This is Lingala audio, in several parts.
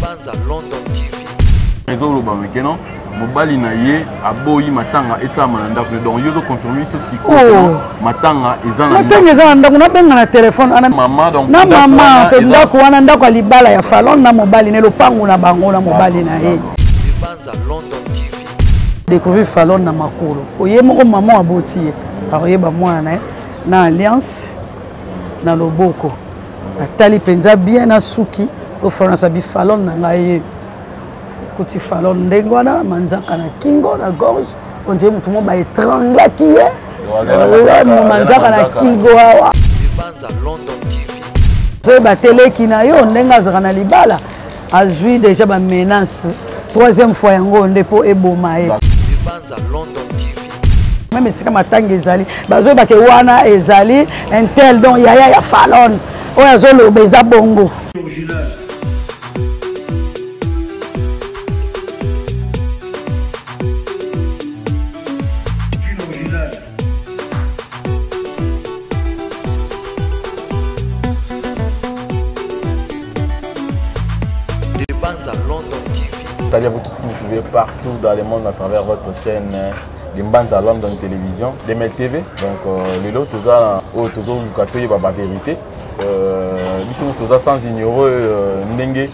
Libanza London TV. Réseau le bamekeno, mobali na ye aboyi matanga esa mananda donc yozo confirmer ce siko matanga ezana matanga ezana ndako na benga na téléphone ana maman donc na maman to ndako wana ndako ya libala ya Falon na mobali ne lopango na bango na mobali na ye. Libanza London TV. Découvrir Falon na makolo oye moko maman aboti akoyeba mwana na alliance na loboko atali penza bien na suki au France bi Falon na ngai kuti Falon ndengwana manzaka na kingo na gorge on dirait mutu mo ba étrangla qui est manzaka na kingo awa Libanza London TV. so ba télé ki na yo ndenga zaka na libala azui déjà ba menace troisième fois yango ndepo eboma ye Libanza London TV. même esika matanga ezali bazo ba ke wana ezali un tel donc yaya ya Falon oyo azoloba eza bongo. Libanza London TV. C'est-à-dire vous tous qui nous suivez partout dans le monde à travers votre chaîne Libanza London Télévision, DML TV. Donc les lots tous toujours la vérité. Nous sommes sans ignorer ndenge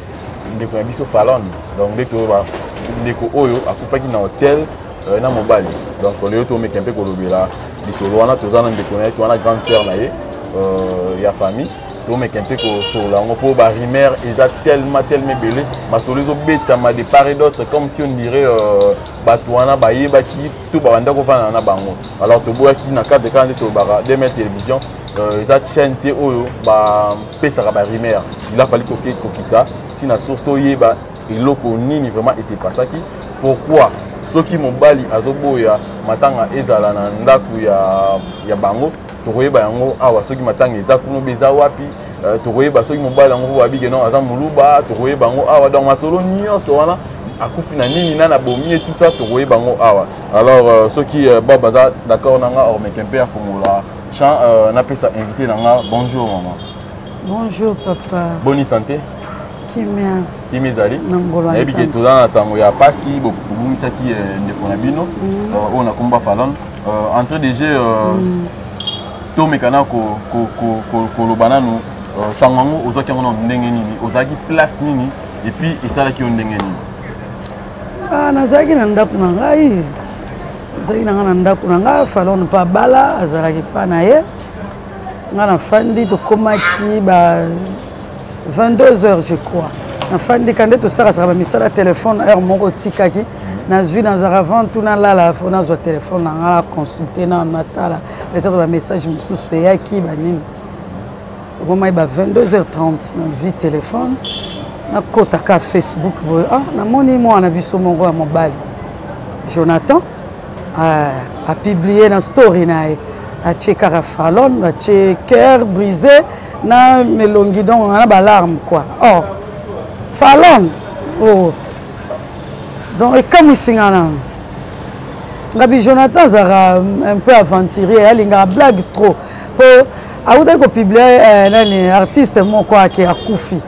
ndeko biso Falon. Donc ndeko oyo akufaki na hôtel na mobali. Donc les lots meke un peu kolobela lisolo wana tozana ndeko na wana grande sœur na ye ya famille. Donc mais un peu sur la pour Barimer ils a tellement belé ma sur les obéta ma de part et d'autre comme si on dirait batouana baye baki tout banda ko fana na bango alors to boya ki na cadre quand to bara de mettre télévision ils a chanté oyo ba pesa ka Barimer il a fallu kokita si na source to yeba eloko nini vraiment et c'est pas ça qui pourquoi ceux qui mobali azoboya matanga ezala na ndaku ya bango tokoyeba yango awa soki matanga eza kuno beza wapi tokoyeba soki mobali yango wabike non aza muluba tokoyeba yango awa donc masolo nyonso wana akufi na nini na bomi et tout ça tokoyeba yango awa alors soki baza d'accord nanga or mekempe ya formula chant na pesa invité nanga bonjour maman. Bonjour papa. Bonne santé. Kimia. Kimizali. Nangolo. Ebike tozana sango ya pasi bobumisaki ndeko na bino on a combat Falon entrée de jeu to mekana ko lobana no sangango ozaki ngona ndenge nini ozaki place nini et puis esalaki yo ndenge nini nazaki na ndako na ngai nazaki na ndako na ngai Falon pa bala azalaki pa na ye nga na fandi to komaki ba 22h je crois na fandi kande to saka saka misala téléphone heure moko tikaki nazwi nazara avant tout na lala fo nazwa téléphone na ngala consulter na natala peut-être ba message mususu yaki ba nini to komai ba 22h30 na vi téléphone na kota ka Facebook ah na moni mo na biso moko ya mobali Jonathan a publié na story na a checker Falon a checker brisé na melongi donc na ba larme quoi oh Falon oh donc et comme il s'engage Gabi Jonathan sera un peu aventurier il a blague trop pour a ko publier un artiste mon quoi qui a koufi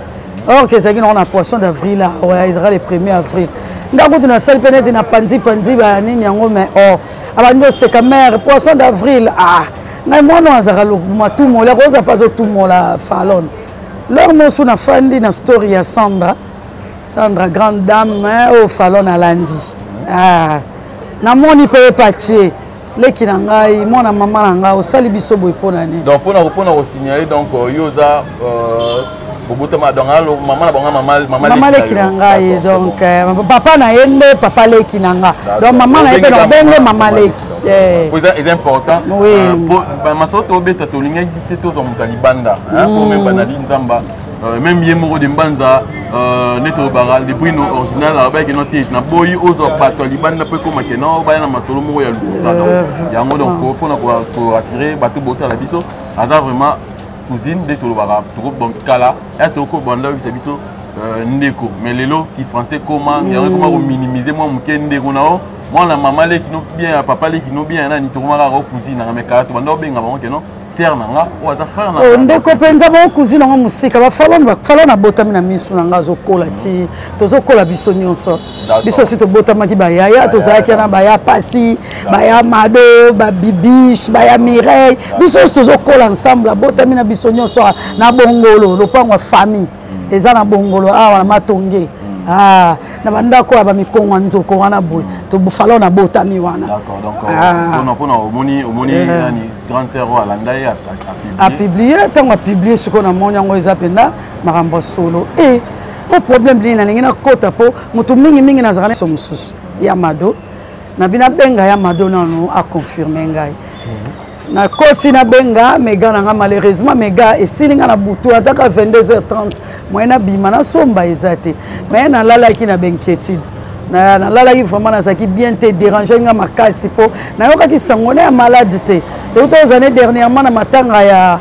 or que c'est on a poisson d'avril là ouais il sera le 1er avril ndako tuna salle peut-être na pandi ba nini yango mais oh abando c'est quand même poisson d'avril ah na mwana azara lo tout mo la rosa pas tout mo la Falon leur mo suna fandi na story ya Sandra grande dame au Falon à lundi ah na moni pe patie leki na ngai mona mama na ngai osali biso boy pona ne donc pour signaler donc yoza bobutama donc maman na bango maman leki na ngai donc papa na yende papa leki na ngai donc maman na yende donc benge maman leki c'est important pour masoto obeta to linga te to zo mutalibanda pour même banali nzamba même yemoko de mbanza neto baral de brino original avec notre na boyi ozo bato libanda pe ko makena ba na masolo moko ya luta donc yango donc pour na ko rassurer bato bota la biso aza vraiment cousine de tolobara to bon kala et to ko banda biso ndeko mais lelo qui français comment yango comment minimiser moi muke ndeko nao moi la maman les qui nous bien papa les qui nous bien na ni to mara ko cousine na me kala to bando benga bango ke non sœur na nga o za frère na ndeko penza ba cousine ngo musika ba falo na botami na misu na nga zo kola ti to zo kola biso nyonso biso si to botama ki ba yaya to za ki na ba ya pasi ba ya mado ba bibiche ba ya mireille biso to zo kola ensemble botami na biso nyonso na bongolo lopango famille eza na bongolo awa na matonge na bandako ya bamikongo nzoko wana boye to bufalo na botami wana. D'accord, donc pona omoni nani grande sœur alanda ye a publier tango a publier ce qu'on a moni yango eza penda makambo solo et au problème bini na ningi na kota po mutu mingi na zakana so mususu ya mado na bina benga ya mado nano a confirmer ngai na koti na benga mega na malheureusement mega esilinga na butu ataka 22h30 moyena bima na somba ezate mais na lala ki na benquiétude na lala ki vraiment na saki bien te déranger nga makasi po na yoka ki sangona ya malade te tout aux années dernièrement na matanga ya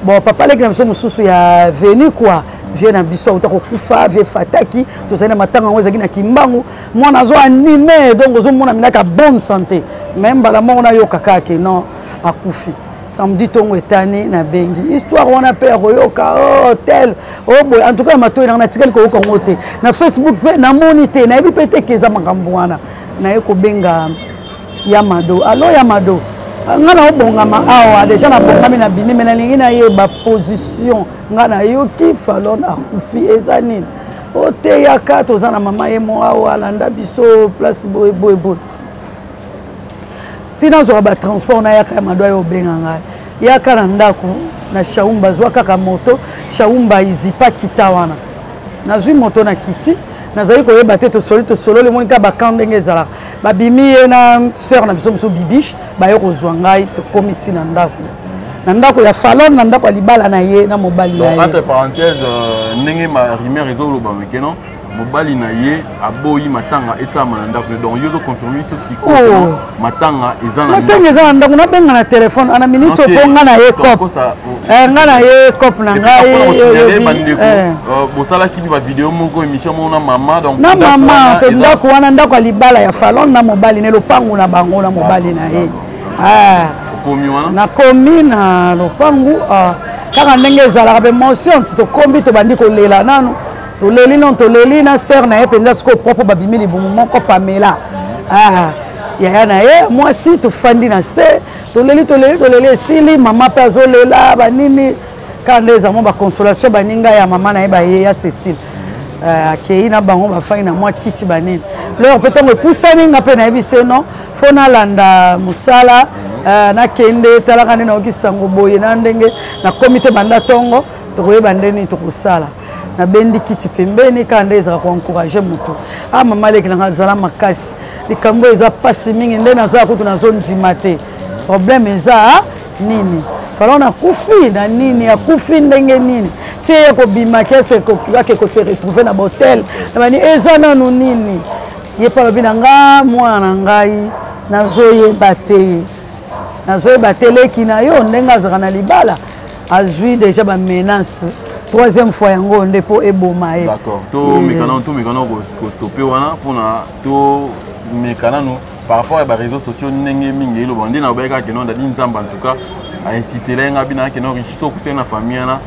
bon papa leki na biso mususu ya venu quoi vient na biso utako kufa vie fataki to zana matanga ngo ezaki na kimbangu mwana zo animé donc zo mona minaka bonne santé même bala mona yoka kaka non akufi samedi tongo etani na bengi histoire wana pe royoka tel boy en tout cas mato na tikel ko ngote na Facebook pe na monité na ebi pete keza makambo wana na yeko benga Yamado allo Yamado ngana obongama awa déjà na bongami na bini mena lingi na ye ba position ngana yoki falon akufi ezanine ote yaka tozana mama ye mo awa landa biso place boy tina zo ba transport na yaka Yamado yo benga ngai yaka na ndako na shaumba zwa kaka moto shaumba izipa kitawana na zui moto na kiti na zai ko yeba te to solo le monika ba kandenge zala ba bimi na sœur na biso muso bibiche ba yo ko zwa ngai to komiti na ndako ya falon na ndako libala na ye na mobali ya ye entre parenthèses ndenge ma rumeur ezolo ba mekeno mobali na ye aboyi matanga esama na ndako donc yozo confirmer so siko matanga ezana ndako na benga na telefone ana minute oponga na ye cop nga na ye cop na ngai bosala ki ba video moko émission mona mama donc na mama to ndako wana ndako libala ya falon na mobali ne lopangu na bango na mobali na ye komi wana na komi na lopangu kaka ndenge ezalaka be mention to kombi to bandi kolela nanu toleli na sœur na ye penza siko propre babimi libumu moko Pamela yaya na ye mwasi tofandi na se toleli esili mama pe azolela banini kanda ezamo baconsolation baninga ya mama na ye baye ya Cécile akei na bango bafai na mwa kiti banini leo pe ntongo epusani nga mpe nayebi se no fo nalanda mosala nakende talaka nde nayoki sango boye na ndenge nakomi te banda ntongo tokoyeba ndeni tokosala na bendi kiti pembeni kanda ezaka ko encourager mutu mama leki nanga zala makasi likambo eza pasi mingi nde nazala kutu nazondima te problème eza nini falon akufi na nini akufi ndenge nini tie kobima kake kose retrouver na botel bani eza nanu nini ye pa babi na nga mwana ngai nazoyeba te leki na yo ndenge azaka na libala azwi déjà ba menace troisième fois yango nde po eboma ye d'accord to mekana ko stopper wana pona to mekana no par rapport à ba réseaux sociaux ndenge mingi lo bandi na bayaka ke non dali nzamba en tout cas a insister la nga bina ke non richiso ko tena famille na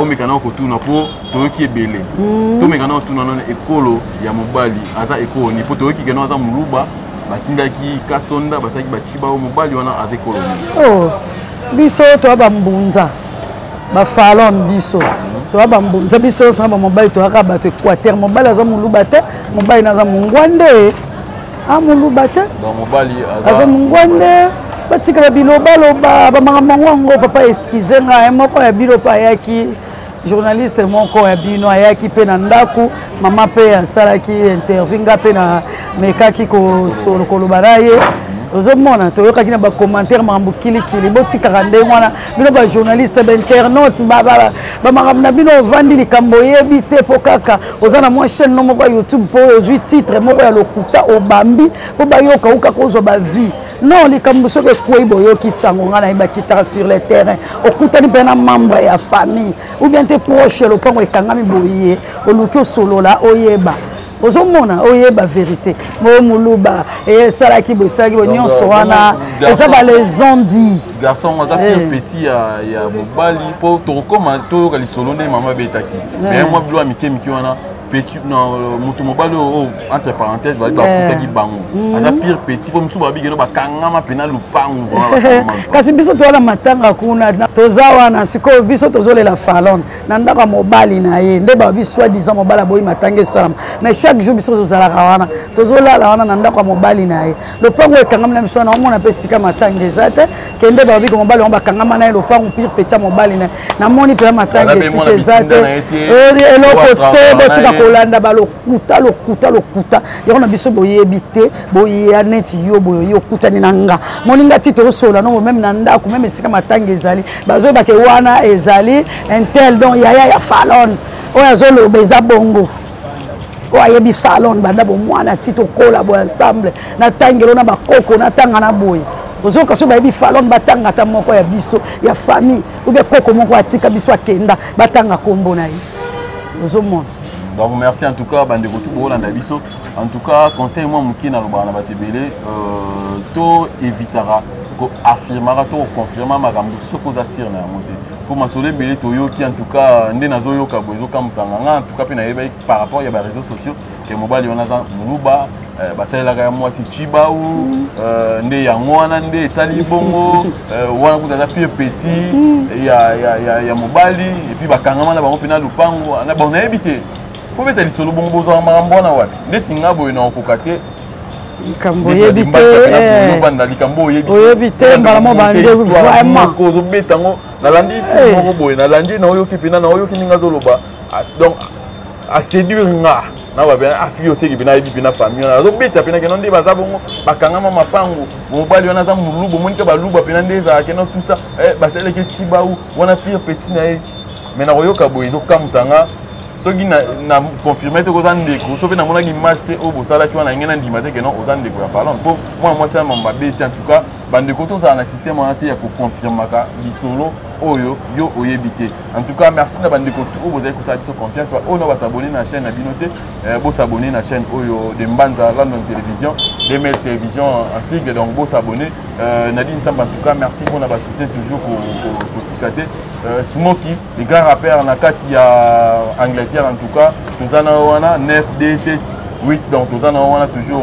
o mekana ko tuna po to ki ebele to mekana ko tuna non ekolo ya mobali aza ekolo ni po to ki ke non aza muluba batindaki kasonda basaki bachiba o mobali wana aza ekolo biso to ba mbunza ba falon biso to ba mbunza biso so ba mobali to aka ba to Équateur mobali aza muluba te mobali naza mungwande muluba te donc mobali aza mungwande batika ba biloba loba ba mango papa excuse nga moko ya biloba ayaki journaliste moko ya bino ayaki pe na ndaku mama pe asalaki interview nga pe na mekaki ko solo koloba na ye ozomona toyokaki na bacommentaire makambo kilikili botikaka ndenge wana bino bajournaliste bainternaute bamakambo na bino ovandi likambo oyebi te mpo kaka oza na mwa chaîne no moko ya YouTube mpo ozwi titre moko ya lokuta obambi mpo bayoka okaka ozwa bavie non likambo soki ekwei boyoki sango nga nayebi bakitaka sur le terrain okutani mpe na membre ya famille ou bien te proche ya lopango ekangami boye oluki osolola oyeba ozomona oyeba vérité mo muluba et salaki bo salaki bo nyonso wana ça va les ont dit garçon moi ça pire petit ya mobali pour to comment to ka lisolo nde mama betaki mais moi bilo amitié miki wana petit non mutu mobali entre parenthèses va ba kutaki bango ça pire petit pour musu ba bigelo ba kangama pena lupango voilà kasi biso to na matanga kuna tozawa na siko biso tozolela falon na ndaka mobali na ye nde ba biso soi disant mobala boyi matanga salam mais chaque jour biso tozala wana tozolala wana na ndaka mobali na ye lupango ekangama na biso na omona pe sika matanga ezate kende ba biko mobali on ba kangama na lupango pire petit mobali na moni pe matanga sika ezate eloko te botika kolanda balokuta lokuta yona biso boyebite boya neti yo boyo okutani nanga moninga ti tosola no même na ndako même esika matanga ezali bazo bake wana ezali intel donc ya falon oya zolo beza bongo oya yebi falon banda bo mwana ti to kola bo ensemble na tangelo na bakoko na tanga na boye ozoka so bayebi falon batanga ta moko ya biso ya famille ou be koko moko atika biso akenda batanga kombo na ye ozomona. Donc merci en tout cas bande ko tout bolanda biso en tout cas conseil moi muki na lobana batebele to évitera ko affirmera to confirmer makambo soko za sir na monter pour masole belé to yo qui en tout cas ndé nazo yo ka bozo ka musanga en tout cas pe na yeba par rapport ya ba réseaux sociaux que mobile wana za muluba basala ka moi si chiba ou ndé ya ngwana ndé sali bongo wana ko za plus petit ya mobile et puis bakangama na bango pe na lupango na bon na éviter pour mettre les solo bon besoin marambona wa ndeti ngabo ina okokate kambo yebite vanda likambo yebite malamo bande vraiment ko zo betango na landi fi mo boy na landi na oyo kipina na oyo kininga zoloba donc a séduire nga na ba bien afi yo seki bina bina famille na zo beta pina ke non de baza bongo bakangama mapango mobali wana za mulubu monika ba luba pina ndeza ke non tout ça basele ke chiba ou wana pire petit na e mais na oyo ka boy zo kamusanga soki na confirmer te ko zandeko so pe na mona ki match te o bosala ki wana ngena ndima te ke non ozandeko ya falon po moi ça mamba beti en tout cas bandeko to ça na système en te ya ko confirmer ka bisolo oyo yo oyebite en tout cas merci na bandeko to vous avez ko sa biso confiance ba ono ba s'abonner na chaîne na binote bo s'abonner na chaîne oyo de Mbanza London Télévision DML Télévision ainsi que donc bo s'abonner Nadine Samba en tout cas merci pour na ba soutien toujours pour Tikate Smokey les grands rappeurs na kati ya Angleterre en tout cas nous en avons 9 D 7 8 donc nous en avons toujours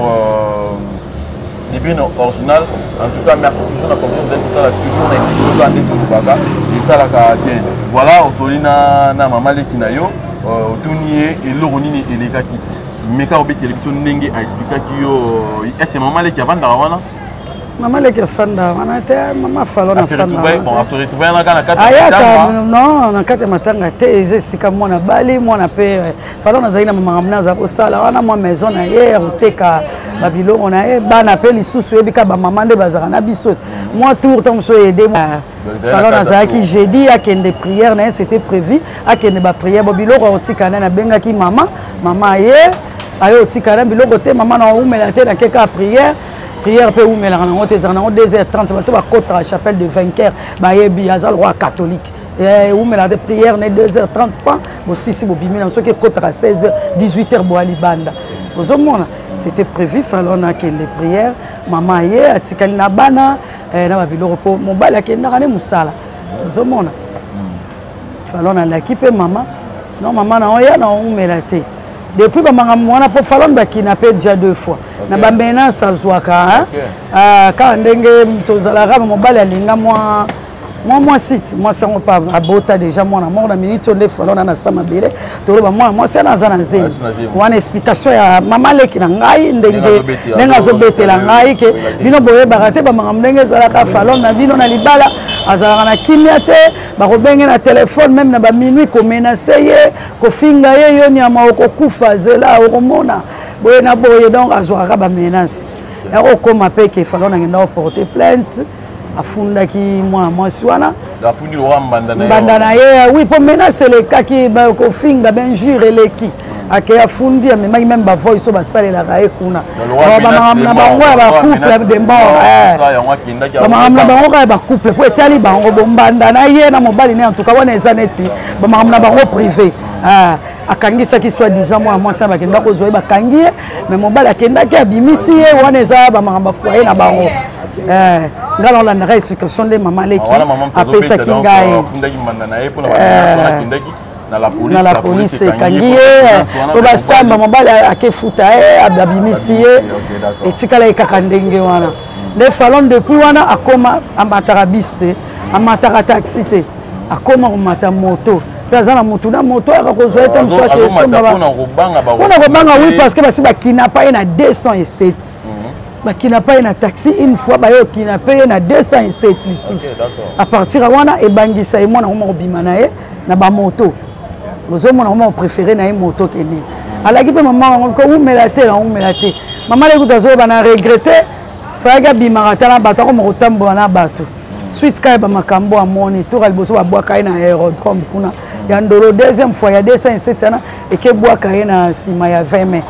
des biens original en tout cas merci toujours la confiance vous êtes pour ça toujours na et ça la bien voilà au solina na mama lekinayo otunier et loronini et les kaki meka obi télévision ndenge a expliquer ki yo ete mama leki avanda wana maman leki fanda wana te mama falo na fanda bon a se retrouver na kana kata non na kata matanga te ezesika mwana bali mwana pe falo na zaina mama ngamna za kosala wana mwa maison na ye oteka babilo na ye bana pe lisusu yebika ba mama nde bazaka na biso moi tour tant so aider falo na za ki jeudi a kende prière na c'était prévu a kende ba prière babilo ko otika na benga ki mama ye ayo otika na biloko te mama na umela te na keka prière prière peut où mais là on était en 2h30 bato ba contre la chapelle de vainqueur ba yebi azal roi catholique et où mais la prière n'est 2h30 pas aussi si bobimi na ce qui contre 16h 18h bo alibanda ozomona c'était prévu falona que les prières maman ye atikali na bana na ba biloko po mobali akenda kana musala ozomona falona l'équipe maman non maman na oya na umela te depuis ba mwana po falon ba kidnappé déjà 2 fois na ba menace azwaka quand ndenge tozalaka mobali alinga moi site moi ça on pas abota déjà moi na mort na minute on falon na sama bele to ba moi c'est na zana nzeli wana explication ya mama leki na ngai ndenge nenga zo betela ngai ke bino boye barate ba mama ndenge zalaka falon na bino na libala azalaka na kimia te ba ko benga na téléphone même na ba minuit ko menacer ye ko finga ye yo nyama okokufa zela okomona boye na boye donc azwaka ba menace ya okoma pe ke falon na ngenda porter plainte afundaki mwasi wana afundi mbanda na ye oui po menace le kaki ba ko finga ben jure leki ake afundi amemaki même ba voice so basalelaka ye kuna na bango ya bacouple de mort bamakamna bango kaka bacouple po etali bango bombanda na ye na mobali ne en tout cas wana eza neti bamakamna bango privé akangisaki soi-disant mwana mwasi bakenda kozwa ye bakangi ye mais mobali akendaki abimisi ye wana eza bamakambo foyer na bango nga naolandaka explication nde mama leki apesaki ngai na la police ekangi ye po basamba mobali akefuta ye abimisi ye etikala ye kaka ndenge wana nde falon depuis wana akoma amataka bis te amataka taxi te akoma komata moto mpe aza na motu na moto ayaka kozwa ete mosu akesombampona kobanga oui parce que basi bakinapa ye na 207 bakinapa ye na taxi une fois baye okinape ye na 207 lisusu à partir ya wana ebangisa ye mwana koma kobima na ye na bamoto ozomona koma opréféré na ye moto kende alaki mpe mama wango koumela te na umela te mama lekuta azoyeba na regrete fayaki abimaka ta na bato akoma kotambola na bato suite kaya bamakambo amoni toka liboso babwaka ye na aérodrome kuna ya ndolo deuxième fois ya 207 wana ekebwaka ye na nsima ya 20 mai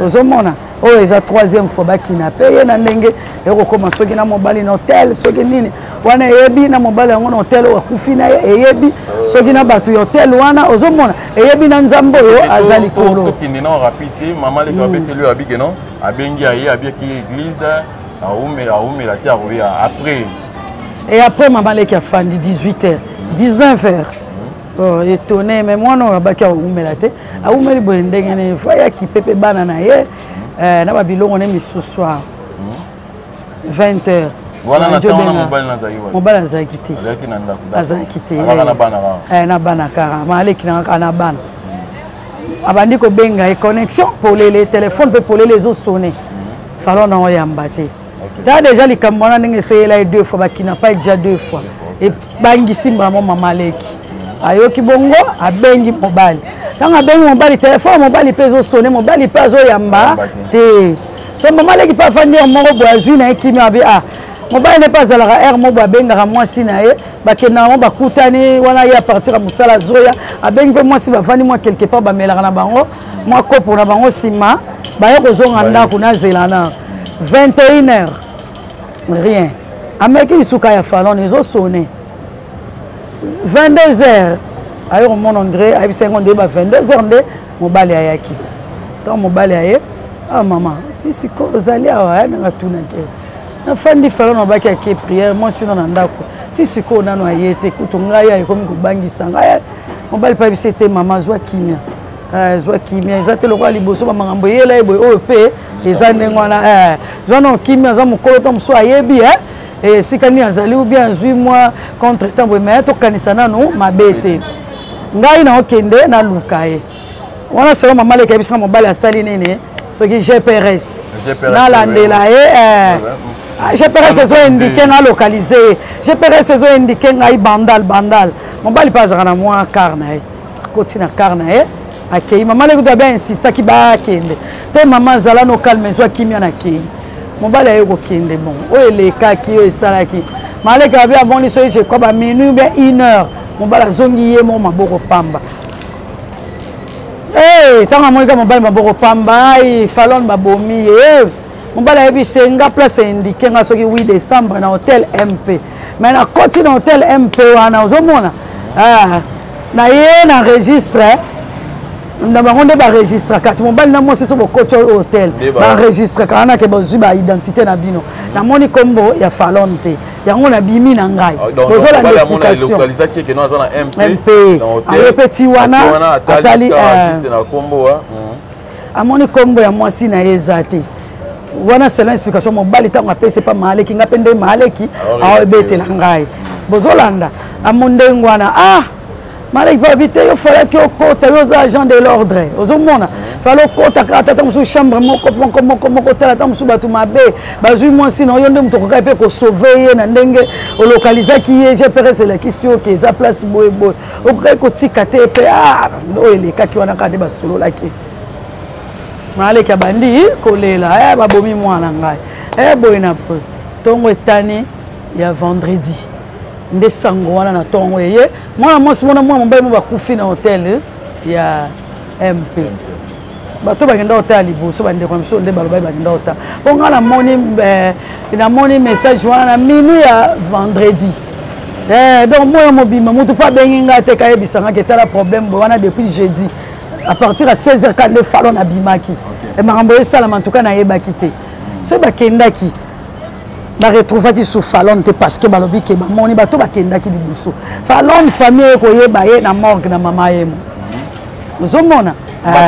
ozomona oyo eza troisième fois bakinape ye na ndenge ekokoma soki na mobali na hotel soki nini wana eyebi na mobali yango na hotel oyo akufi na ye eyebi soki na bato ya hotel wana ozomona eyebi na nzambe oyo aza likolo tokende na rapide mama leki abeteli oyo abike non abengi aye abiaki église aumela te akoya après. Et après, maman leki a fandi 18h, 19h. Oh, étonné, mais moi non, baki a oumelate. A oumeli boendengene, foya ki pepe banana ye. Na babilo on est mis ce soir. 20h. Voilà na temps na mobile na zayi wa. Mobile na zayi kiti. Azaki na ndako. Azaki kiti. Na bana ka. Na bana kara. Ma leki na bana. Abandi ko benga et connexion pour les téléphones pour les autres sonner. Fallait na oyambate. T'as déjà les camarades n'ont essayé là 2 fois, qui n'a pas déjà 2 fois. Et bangi simba maman leki. Ayo ki bongo a bengi mobile. Tant a bengi mobile téléphone mobile peut sonner mobile peut yamba te. So maman leki pas fandi en moro boazu na ki mi abi ah. Mobile n'est pas à la air mo ba benga moi sinaye ba kena mo ba kutani wana ya partir à musala zoya a bengi moi si ba fandi moi quelque part ba melaka na bango moi ko pour na bango sima ba yo kozonga ndako na zelana 21h. Rien. Amérique Isuka ya falon ils ont sonné. 22h. Ayo mon André, ayo 52 ba 22h nde mobali ayaki. Tant mobali aye. Ah maman, si siko ozali awa na tuna ke. Na fandi falon na baki ya prière, moi sinon na ndako. Ti siko nano ayete kutunga ya komi kubangisa ngaya. Mobali pa bisete maman zwa kimia. Zwa kimia ezate lokwa liboso ba mangambo yela eboy OP. Eza ndengwana zwana kimia za mukolo to mso ayebi sikani azali ou bien azui moi contre temps mais to kanisa nanu mabete ngai na okende na lukaye wana selo mama leki bisa mobali asali nene soki GPRS na landela GPRS ezo indiquer na localiser GPRS ezo indiquer ngai bandal mobali pas na moi carna continue carna akei mama leki doit bien insister ki ba kende te mama zala no calme zwa kimia na kei mobali ayo ko kende bon o eleka ki o esalaki maleki abi aboni so je kwa ba minuit bien 1h mobali zongi ye mo maboko pamba tanga monika mobali maboko pamba ai falon babomi mobali ayebi senga place indiqué nga soki 8 décembre na hôtel MP mais na koti na hôtel MP wana ozomona na ye na registre na bango nde baregistre kati mobali na mwasi so bokoti hôtel baregistre kana ke bozwi ba identité na bino namoni kombo ya falon te yango na bimi na ngai bozola l'explication localisation ke no azana MP na hôtel petit wana atali assiste na kombo amoni kombo ya mwasi na ezate wana c'est l'explication mobali tango apese pa maleki ngapende maleki awebete na ngai bozolanda amondengo wana malek babite yo fallait que okota yo za agent de l'ordre ozomona fallait okota kata musu chambre moko tala ta musu batu mabe bazui mwasi na yo nde muto kokai pe ko sauver ye na ndenge o localiser ki ye GPRS la kisio ke za place boy okokai ko tika te pe o ele kaki wana ka de basolo laki malek abandi kolela babomi mwana ngai boy na po tongo etani ya vendredi nde sango wana na tongo ye mwana mwasi mwana mobali mo bakufi na hotel ya MP bato bakenda hotel liboso bandeko miso nde balobai bakenda hotel bonga na moni message wana na minuit ya vendredi donc moi mobima mutu pa bengi nga te kayebisanga ke tala problème wana depuis jeudi à partir de 16h quand le Fallon a bimaki et marambo ça en tout cas na yeba quitté ce bakendaki na retrouva qui sous Fallon parce que balobi ke moni bato bakendaki libuso Fallon famille ko yeba ye na morgue na mama yemo ozomona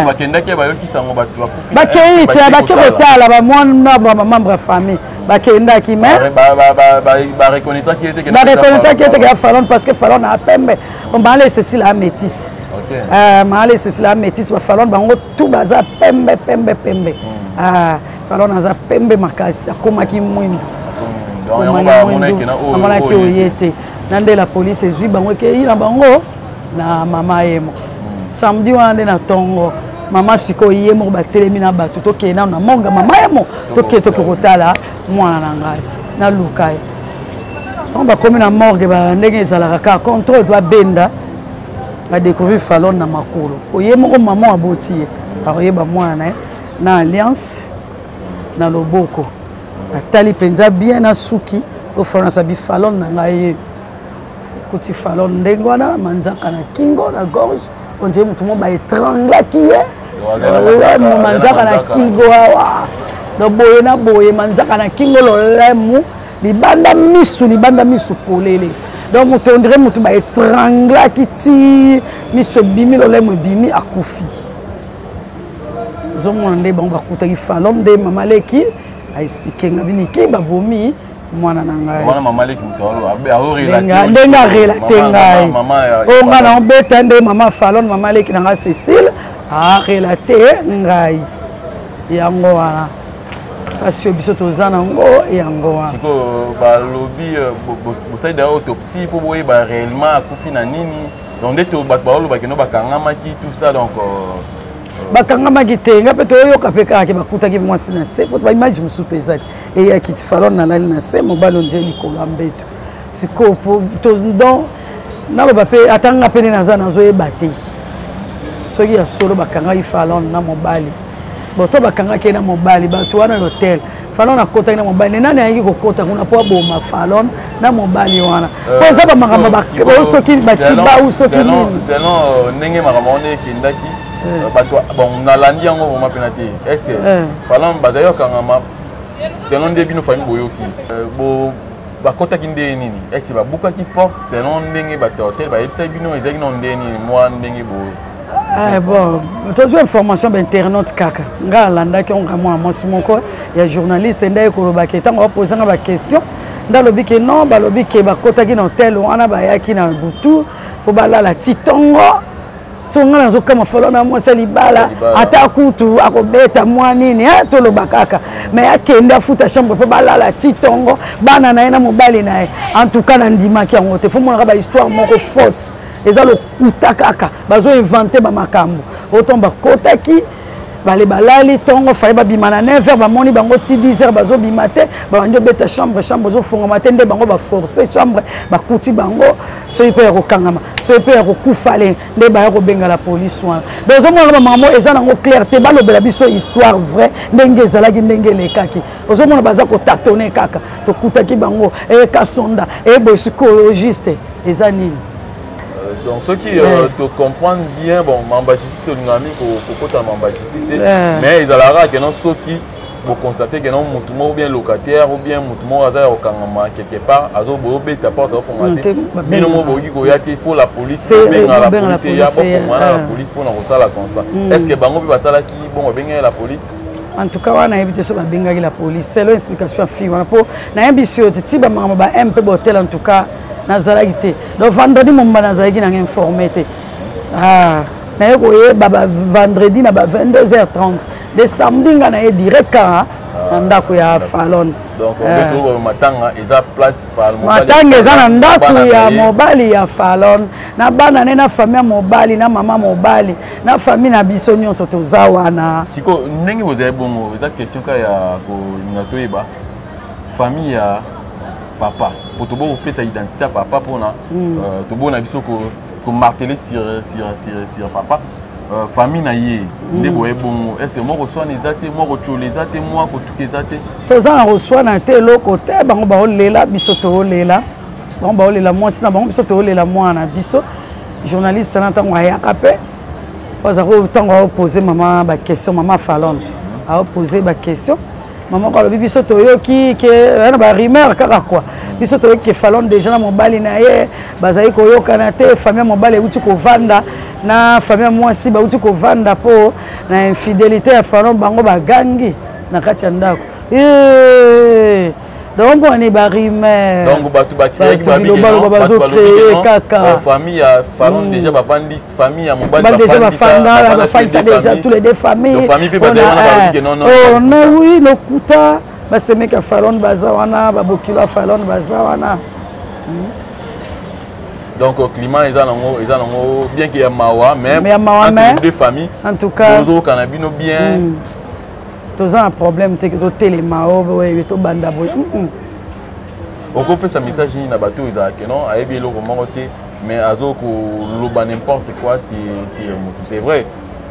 bakendaki bayoki sango bato bakufi bakei tia bakotala ba mwana ba membre ya famille bakendaki mais ba reconnaître qui était que Fallon parce que Fallon a pembe on va aller ceci la métisse maale c'est la métisse ba Fallon bango tout baza pembe Fallon aza pembe makasi akomaki mwindu amonaki oyete nande la police ezwi bango ekei na bango na mama yemo samedi wana na tongo mama siko yemo batelemi na bato tokena na monga mama yemo tokotala mwana na ngai na lukai on ba komi na morgue ba ndenge ezalaka ka contrôle to benda a découvrir Fallon na makolo oyemo ko mama aboti akoyeba mwana na alliance na loboko atali penza bien na suki au France bi Fallon na ngai kuti Fallon ndengwana manzaka na kingo na gorge on dirait tout le monde ba étrangla qui est manzaka na kingo wa do boye na boye manzaka na kingo lo lemu libanda misu polele donc on dirait mutu ba étrangla qui ti misu bimi lo lemu bimi akufi zomona nde bango bakutaki Fallon de mama leki a expliqué ngabini ki babomi mwana na ngai mwana mama leki mutolo ndenga relaté ngai o ngana obeta nde mama Fallon mama leki na ngai Cécile a relaté ngai yango wana kasi biso tozana ngo yango wana siko balobi bosai da autopsie po boye ba réellement akufi na nini donc nde to bato bakeno bakangamaki tout ça donc bakangamaki te nga pe toyoka pe kaka bakutaki mwasi na se po baimage mosusu pesaki eyakiti Fallon nalali na se mobali onde likolo ya mbeto sikopo donc naloba pe atanga pene naza nazoyeba te soki ya solo bakangaki Fallon na mobali boto bakangaki na mobali bato wana l'hôtel Fallon akotaki na mobali nani ayaki kokota kuna po aboma Fallon na mobali wana po eza bamakambo soki baciba ou soki nini selon ndenge makambo wana ekendaki bato bon nalandi yango vraiment penate est-ce Fallon bazali okangama selon nde bino famille boyoki bakotaki nde nini ex babukaki porte selon ndenge bato hotel bayebisa bino ezalaki na nde nini mwa ndenge boyo bon tozwa information bainternaute kaka nga alandaki onga mwana mwasi moko ya journaliste nde ekolobaki ntango bapozanga baquestion ndalobi ke non balobi ke bakotaki na hotel wana bayaki na butu po balala titongo so nga nazokama Fallon na mwasi libala ata kutu akobeta mwa nini toloba kaka mais akende afuta chambre po balala titongo bana na ye na mobali na ye en tout cas na ndimaki yango te fo monaka bahistoire moko fausse eza lokuta kaka bazo-invente bamakambo oton bakotaki bale balali tongo faye babima na 9h bamoni bango ti 10h bazobima te babandi obeta chambre ozofungama te nde bango baforce chambre bakuti bango soki mpe ya kokangama soki mpe ya kokufa le nde baya kobenga la police wana donc ozomona bamakambo eza nango clair te balobela biso histoire vrai ndenge ezalaki ndenge elekaki ozomona baza kotatone kaka tokutaki bango ekasonda eboye sikoyo juste eza nini. Donc ceux qui te comprennent bien, bon, mambagiste l'ami côté mambagiste, mais ils allaient que non ceux qui vous constatez que non mutumo ou bien locataire ou bien mutumo hasard au Kangama quelque part, azo bobe ta porte au formaté. Binomo bogi goyate il faut la police, bien la police, il y a pas la police pour nous ça la constant. Est-ce que bango bi basala qui bon bien la police? En tout cas, on a évité ça benga la police. C'est l'explication fille. On a pour na ambition de tiba mama ba MP hotel en tout cas. Nazaraki. Donc vendredi mon Nazaraki n'a informé. Na yeko baba vendredi na ba 22h30. Le samedi na direct na ndako ya Fallon. Donc on retrouve matanga eza place Fallon. Matanga eza na ndako ya mobali ya Fallon. Na bana na famille mobali na mama mobali na famille na biso nyonso toza wana. Siko ndenge vous avez bongo eza question ka ya ko ngatoyeba famille ya papa pour te bon sa identité à papa pour na to bon abiso ko marteler sur papa famille na ye nde boye bon est-ce moi reçoit les até moi reçoit les até moi ko tout les até to za reçoit na te loko te bango ba olela biso to olela bango ba olela moi sina bango biso to olela moi na biso journaliste na tango ya kapé parce que tant qu'on poser maman ba question maman Fallon a poser ba question maman quand le biso toyoki que na ba rumeur kaka quoi biso toyoki Fallon déjà na mobali na ye bazali koyokana te famille mobali uti ko vanda na famille mwasi ba uti ko vanda po na infidélité ya Fallon bango ba gangi na kati ya ndako donc on est barimé donc batu ba créer kaka famille ya Fallon déjà ba vandi famille ya mobali ba déjà ba fanda ba fanda déjà tous les deux familles famille pe bazana ba que non non oui le kuta ba seme ka Fallon bazawana ba bokilo Fallon bazawana donc au climat ils ont bien qu'il y a mawa même entre les deux familles en tout cas nous canabino bien tous un problème c'est que to télémao ouais to banda boy on peut ça message ni na bateau ils a que non a bien le roman côté mais azo ko loba n'importe quoi c'est vrai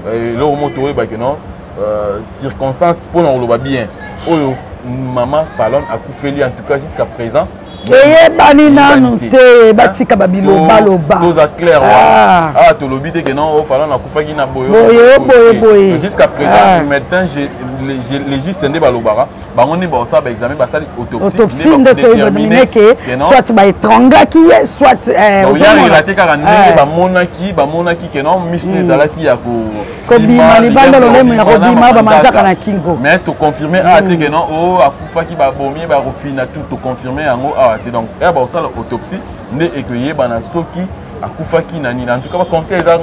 le roman to ba que non circonstances pour on loba bien oh maman Fallon a coufeli en tout cas jusqu'à présent et bani nanu te batika babilo baloba tous à clair to lobi te que non Fallon a coufaki na boyo boye jusqu'à présent le médecin les juste ndé balobara bango ni ba ça ba examen ba sali autopsie de déterminer que soit ba étranglaki soit il y a relaté car ndenge ba monaki que non misne zalaki ya ko bima ni banda lo lemu ya ko bima ba manzaka na kingo mais to confirmer que non akufaki ba bomi ba refina tout confirmer yango donc ba ça l'autopsie né écueillir bana soki akufaki nani en tout cas conseil ça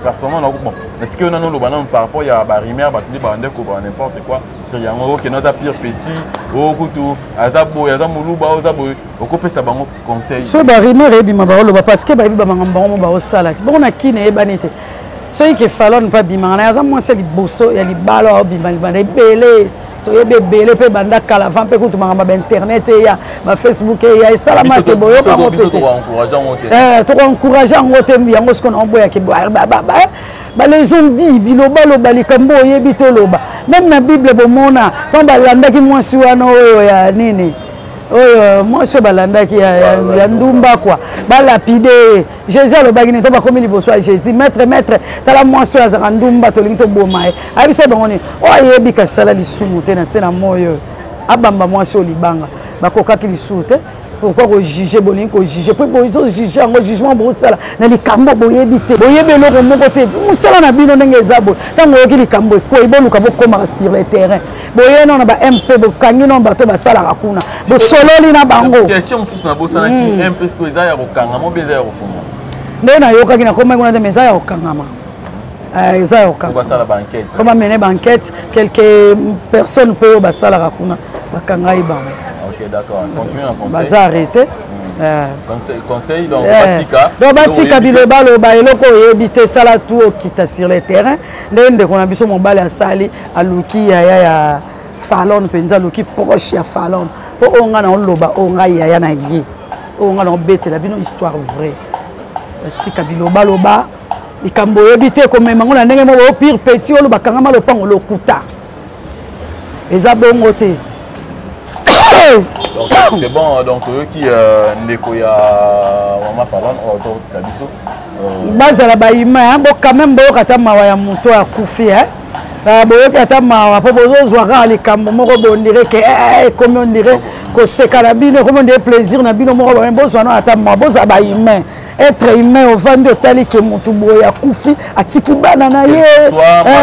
personnellement bon est-ce que on a nous par rapport à ba rimer ba tindi ba ndeko ba n'importe quoi c'est yango que nos a pire petit kutu azabo azamuluba azabo okope ça bango conseil so ba rimer et bima ba loba parce que ba biba bango ba o salati bon na kine e banite so que Fallon pas bima na azamo c'est liboso ya libalo bima libanda belé to belé pe banda kala van pe kutu mangamba ba internet ya ba Facebook ya salama te boyo ka mo to encourager ngote yango ce qu'on envoya ke ba les ont dit biloba loba likambo yebi to loba même na Bible bomona ton balanda ki mwasi wana oyo ya nini oyo mwasi balanda ki ya ndumba quoi ba lapide Jésus alobaki ne to ba komi liboso ya Jésus maître tala mwasi ya za ndumba to lingi to boma abisa bongoni o yebi ka sala lisumu te na sena moyo abamba mwasi o libanga bakokaki lisumu te pourquoi ko juger bolingi ko juger pour juger en jugement bo sala na likambo boyebi te boyebi eloko moko te musala na bino ndenge ezabo tango yoki likambo ko iboluka bokoma sur le terrain boye non ba MP bokangi non bato basala kuna bo sololi na bango question mususu na bosala ki MP sko ezaya kokanga mo beza ya kofunga nde na yoka kina koma kuna te mezaya kokangama ezaya kokanga basala banquette comment mener banquette quelques personnes peut basala kuna bakanga ibango. Ok, d'accord. Continue en conseil. Baza arrêté. Conseil donc batika. Donc batika biloba loba eloko yebite sala tout okita sur le terrain. Ndende kona biso mobali asali aluki ya Fallon penza luki proche ya Fallon. Po onga na loba onga ya na ye. Onga na bete la bino histoire vraie. Batika biloba loba ikambo yebite ko mema ngona ndenge mo pire petit olo bakanga lopango lokuta. Eza bongo te. Donc c'est bon, donc eux qui ndeko ya Maman Fallon autoroute kabiso bazala ba ima bo quand même bo kata mawa ya muto ya kufi bo kata mawa po bozo zwara likambo moko bo ndire ke comme on dirait ko sekala bino comme on dirait plaisir na bino moko bo zwana ata mawa bo za ba ima être humain au vendre tali que mutu boya kufi atiki bana na ye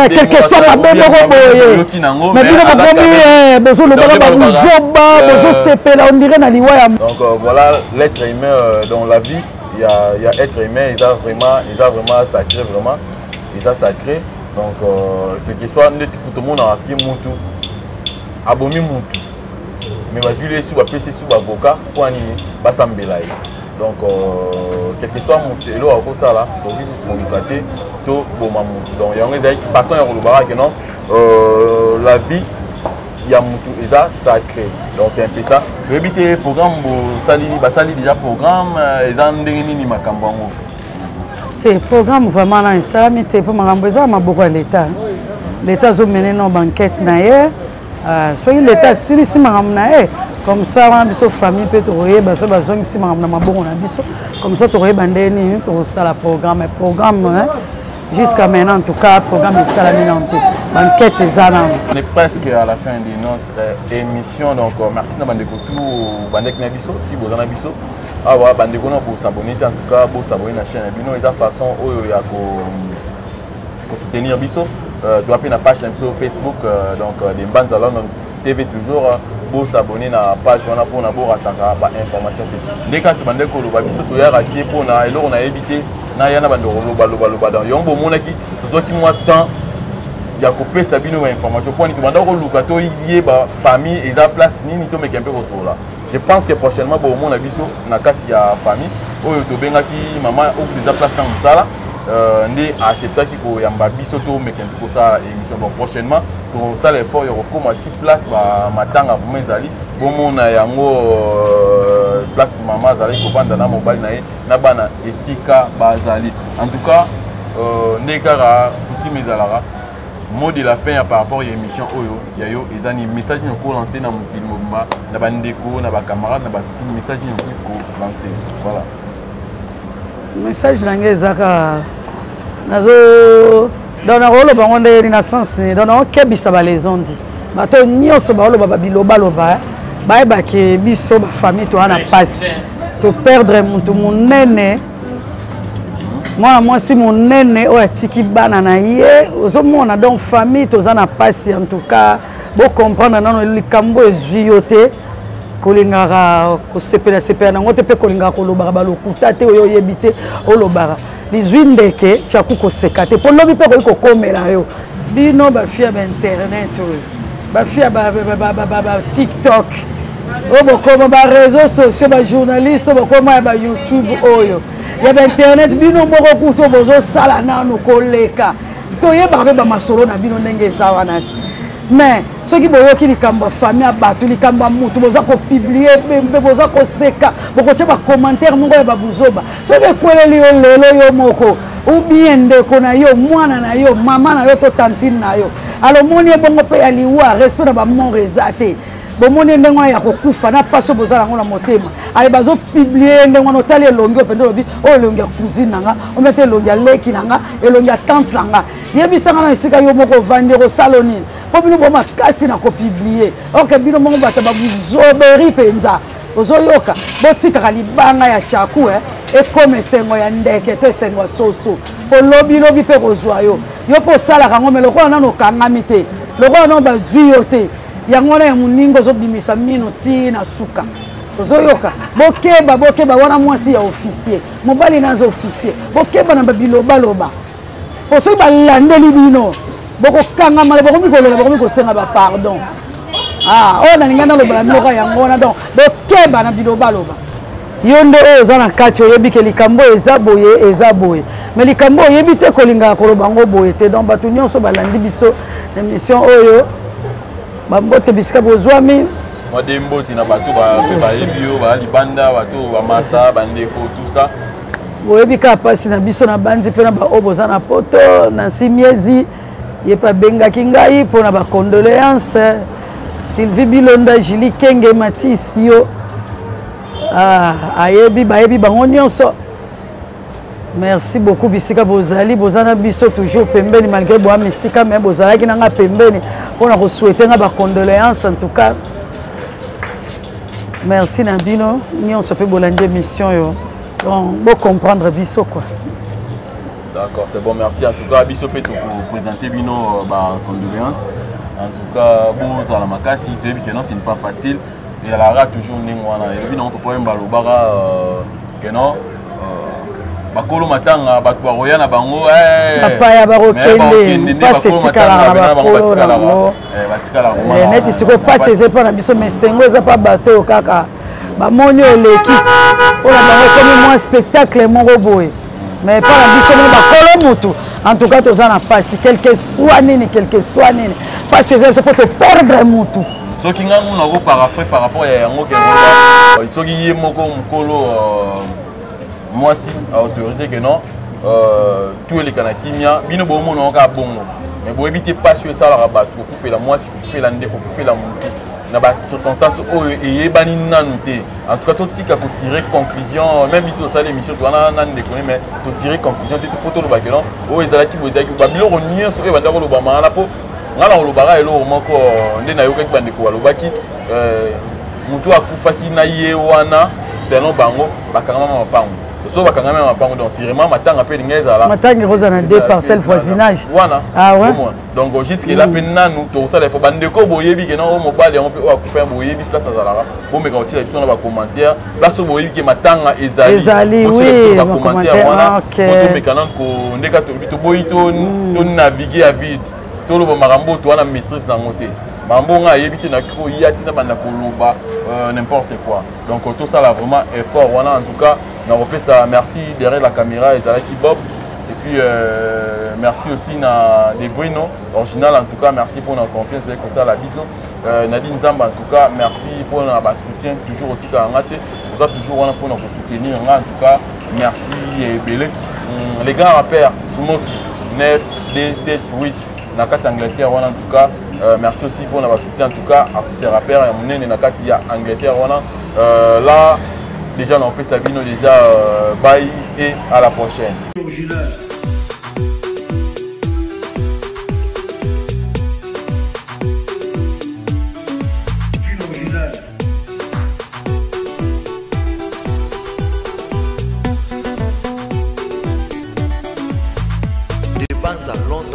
quelque soit ma bebo boye mais bino ba bomi bozo le ba bozoba bozo sepela on dirait na liwa ya donc voilà l'être humain dans la vie il y a être humain ils a vraiment sacré vraiment ils a sacré donc que soit ndeti pour tout le monde a pied mutu abomi mutu mais va juler sous ba PC sous avocat pour ani ba sambela donc quel que soit mon elo à ça là pour lui to boma mutu donc il y a une façon de le que non la vie il y a mutu et ça sacré donc c'est un peu ça éviter programme sali déjà programme ils ont ndengini makambo ngo te programme vraiment na ça mais te pour makambo ça ma beaucoup l'état zo mené non banquette na ye soki l'état silisi makambo na ye comme ça on a biso famille peut trouver baso bazongisi makambo na mabongo na biso comme ça trouver bandeni to sala programme Jusqu'à maintenant, en tout cas, programme de Salaminante. Banquette et Zanan. On est presque à la fin de notre émission. Donc, merci à Bandeko tout, Bandek Nabiso, Thibaut Zanabiso. Ah ouais, Bandeko pour s'abonner. En tout cas, pour s'abonner à la chaîne. Bino, ils ont façon pour soutenir Biso. Tu as une page sur Facebook, donc des bandes à London TV toujours. Pour s'abonner à la page, on a pour attendre information. Dès que tu Bandeko le Biso, tu as raté pour on a évité. Na yana bando loba dans yombo monaki to qui moi temps ya couper sabino information pour ni to bando ko luka to izie ba famille et za place ni to meke un peu là. Je pense que prochainement bo mon abiso na kati ya famille oyo to bengaki maman ou des place dans musala ndi accepta ki ko yamba biso to meke un peu ça émission bon prochainement to ça l'effort yo ko mati place ba matanga pour mezali bo mona yango place maman azali kobanda na mobile na ye na bana esika bazali en tout cas nekara petit mezalara mot de la fin par rapport à l'émission oyo yayo ezani message nyoko lancer na mukili mobimba na bandeko na ba camarades na ba message nyoko lancer voilà message nange ezaka nazo dans na rolo bango nde renaissance dans na kebisa ba les ondi bato nyonso ba rolo ba biloba loba bayeba ke biso bafamille towana pasi toperdre mutu monene mwana mwasi monene oyo atiki bana na ye ozomona donc famille toza na pasi en tout cas bocomprendre nano likambo ezwi yo te kolingaka kosepela nango te mpe kolingaka kolobaka balokuta te oyo oyebi te olobaka lizwi ndeke tyaku koseka te mpo lobi mpe koki kokomela yo bino bafia bainternet oyo bafia batiktok oyo bokoma bareseau sociaux bajournaliste oyo bokoma ya bayoutube oyo ya bainternet bino moko kutu bozosala nano koleka toyebaka mpe bamasolo na bino ndenge eza wana ti mais soki boyoki likambo ya famille ya bato likambo ya mutu boza kopiblie mpe boza koseka bokotya bacommentaire moko ya babuzoba soki ekweleli yo lelo yo moko ou bien ndeko na yo mwana na yo mama na yo to tantine na yo alomoni ebongo mpe ya liwa respect na bamore eza te bomoni ndenge wana ya kokufa na paso bozala yango na motema ale bazopiblie ndenge wana otali elongi opende olobi oyo elongi ya cousine nanga omete elongi ya leki nanga elongi ya tante nanga yebisanga na esika yo moko ovandi okosala nini mpo bino bo makasi na kopiblie oke bino moko bato babuzoberi mpenza ozoyoka botikaka libanga ya tyaku ekoma esengo ya ndeke to esengo ya soso po lobilobi mpe kozwa yo yo mpe osalaka yango me lokola nano okangami te lokola nano bazwi yo te yango na ya moningo ozobimisa mino ti na suka ozoyoka bokeba wana mwasi ya officier mobali naza officier bokeba na babilobaloba po soki balandeli bino bokokangama bokomi kolela bokomi kosenga bapardon oyo nalinga naloba na biloko yango wana donc bokeba na bilobaloba yo nde oyo oza na kati oyebi ke likambo eza boye mais likambo oyebi te kolingaka koloba yango boye te donc bato nyonso balandi biso émission oyo bambote bisika bozwami mademboti na bato bayebi yo balibanda bato bamasta bandeko tout ça boyebi kaka mpasi na biso na bandi mpe na baoyo boza na poto na simiezi ye mpe abengaki ngai mpona bacondoléance Sylvie Bilonda Julie Kenge Matisi yo bayebi bango nyonso merci beaucoup bisika bozali bozana biso toujours pembeni malgré boa misika mais bozalaki nanga pembeni mpona kosouhaiter nga bacondoléance en tout cas merci na bino nyonso mpe bolandi émission yo donc bocomprendre biso quoi. D'accord, c'est bon, merci en tout cas biso mpe tokoprésenter bino bacondoléance en tout cas bozala makasi toyebi ke non ce n'est pas facile ezalaka toujours ndenge wana elobi nango topo yemba lobaka ke non bakolo matanga bato bakoya na bango bapaya bakokende mpasi etikalaka na bakolo nango neti sikoyo mpasi eza mpo na biso mesengo eza mpa bato kaka bamoni oleki ti mpona bango ekomi mwa spectacle moko boye mais mpo na biso moko bakolo mutu en tout cas toza na mpasi quelque soit nini mpasi eza biso mpo toperdre mutu soki ngangu nako paraphrase par rapport ya yango ke soki ye moko mokolo mwasi autorisé que non tout eleka na kimia bino bomona oka bongo mais boyebi te pasi esalaka bato kokufela mwasi kokufela ndeko kokufela mutu na ba circonstances oyo eyebani nanu te. En tout cas to tika ko tirer conclusion même ici au salle émission to na nan de connait mais to tirer conclusion te poto lo bakelo o ezalaki bozaki ba biloko nyonso e banda ko lo ba mala po ngala lo bara elo moko nde na yoka bande ko lo baki mutu akufaki na ye wana selon bango bakanga mapango so bakanga mapango donc vraiment matanga pe lingeza la matanga roza na deux parcelles voisinage wana ah ouais donc jusque là pe nanu to ça les faut bande ko boyebi ke na o mobile on peut akufa boyebi place azala bo me ka otila biso na ba commentaire place boyebi ke matanga ezali oui ba commentaire wana to me kana ko ndeka to bito boyito to naviguer à vide to lo marambo to wana maîtrise na ngote Mambonga yebiti na ko yati na banda koloba n'importe quoi. Donc tout ça là vraiment effort. Voilà en tout cas, on repère ça. Merci derrière la caméra et Zalaki Bob. Et puis merci aussi na des Bruno original en tout cas. Merci pour notre confiance avec ça la biso. Nadine Zamba en tout cas, merci pour notre soutien toujours au Tika Ngate. Vous êtes toujours là pour nous soutenir en tout cas. Merci et belé. Les grands rappeurs Smoke 9 D 7 8 Nakati Angleterre en tout cas. Merci aussi pour notre soutien en tout cas. Artiste rappeur et mon Nakati Angleterre là déjà on peut Sabino déjà bye et à la prochaine. Des bandes à Londres.